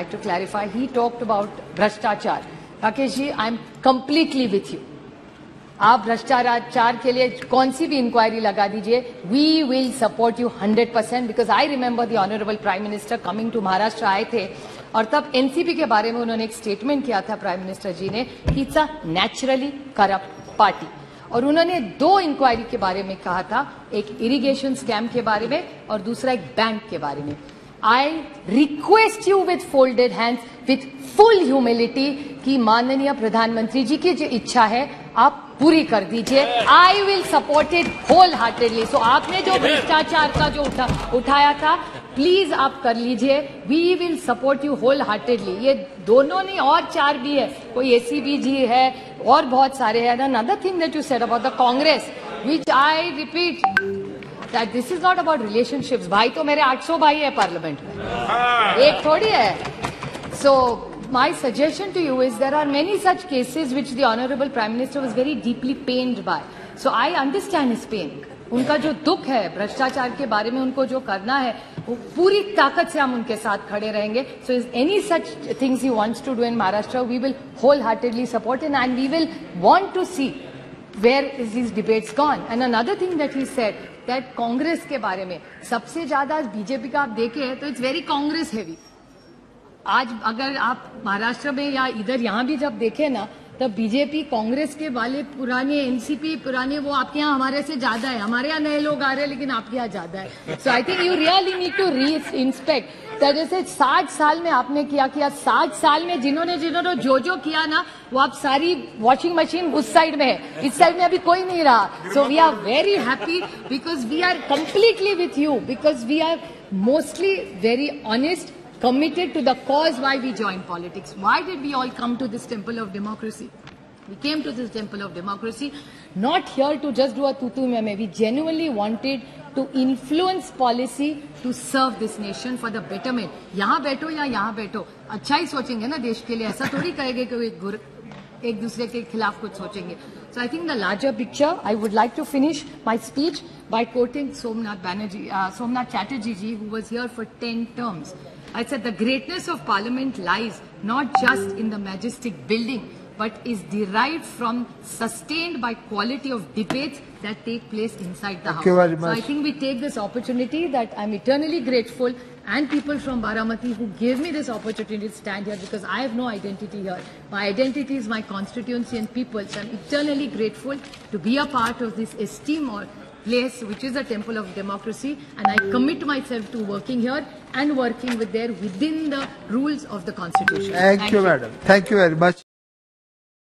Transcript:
like to clarify. He talked about भ्रष्टाचार. Rakesh ji, I am completely with you. आप भ्रष्टाचार के लिए कौन सी भी इंक्वायरी लगा दीजिए. We will support you 100% because I remember the Honorable Prime Minister coming to Maharashtra आए थे और तब एनसीपी के बारे में उन्होंने एक स्टेटमेंट किया था प्राइम मिनिस्टर जी ने कि it's a naturally corrupt party. और उन्होंने 2 इंक्वायरी के बारे में कहा था, एक इरिगेशन स्कैम के बारे में और दूसरा एक बैंक के बारे में. I request you with folded hands with full humility कि माननीय प्रधानमंत्री जी की जो इच्छा है आप पूरी कर दीजिए. I will support it wholeheartedly. So आपने जो भ्रष्टाचार का जो उठाया था प्लीज आप कर लीजिए. We will support you whole heartedly. ये दोनों नहीं और 4 भी है, कोई एसीबी जी है और बहुत सारे हैं. Another thing that you said about the Congress which I repeat that this is not about relationships. भाई तो मेरे 800 भाई है पार्लियामेंट में, एक थोड़ी है. सो my suggestion to you is there are many such cases which the Honorable Prime Minister was very deeply pained by. So I understand his pain. उनका जो दुख है भ्रष्टाचार के बारे में, उनको जो करना है वो पूरी ताकत से हम उनके साथ खड़े रहेंगे. So is any such things he wants to do in Maharashtra, we will wholeheartedly support him and we will want to see where is these debates gone. And another thing that he said that Congress के बारे में सबसे ज्यादा BJP का आप देखें तो it's very Congress heavy. आज अगर आप महाराष्ट्र में या इधर यहाँ भी जब देखें ना तब बीजेपी कांग्रेस के वाले पुराने एनसीपी पुराने वो आपके यहाँ हमारे से ज्यादा है. हमारे यहाँ नए लोग आ रहे हैं लेकिन आपके यहाँ ज्यादा है. So I think you really need to reinspect. जैसे 60 साल में आपने किया 60 साल में जिन्होंने जो किया ना वो आप सारी वॉशिंग मशीन उस साइड में है, इस साइड में अभी कोई नहीं रहा. So we are very happy because we are completely with you because we are mostly very honest, committed to the cause why we joined politics. Why did we all come to this temple of democracy? We came to this temple of democracy not here to just do a tutu meme. We genuinely wanted to influence policy to serve this nation for the betterment. यहाँ बैठो या यहाँ बैठो अच्छा ही सोचेंगे ना देश के लिए, ऐसा थोड़ी कहेंगे कि एक दूसरे के खिलाफ कुछ सोचेंगे. So I think the larger picture, I would like to finish my speech by quoting Somnath Chatterjee ji, who was here for 10 terms. I said the greatness of Parliament lies not just in the majestic building, but is derived from sustained by quality of debates that take place inside the house. Thank you very much. So I think we take this opportunity that I'm eternally grateful and people from Baramati who gave me this opportunity to stand here because I have no identity here. My identity is my constituency and people. So I'm eternally grateful to be a part of this esteemed place which is a temple of democracy, and I commit myself to working here and working within the rules of the constitution. Thank you, madam. Thank you very much.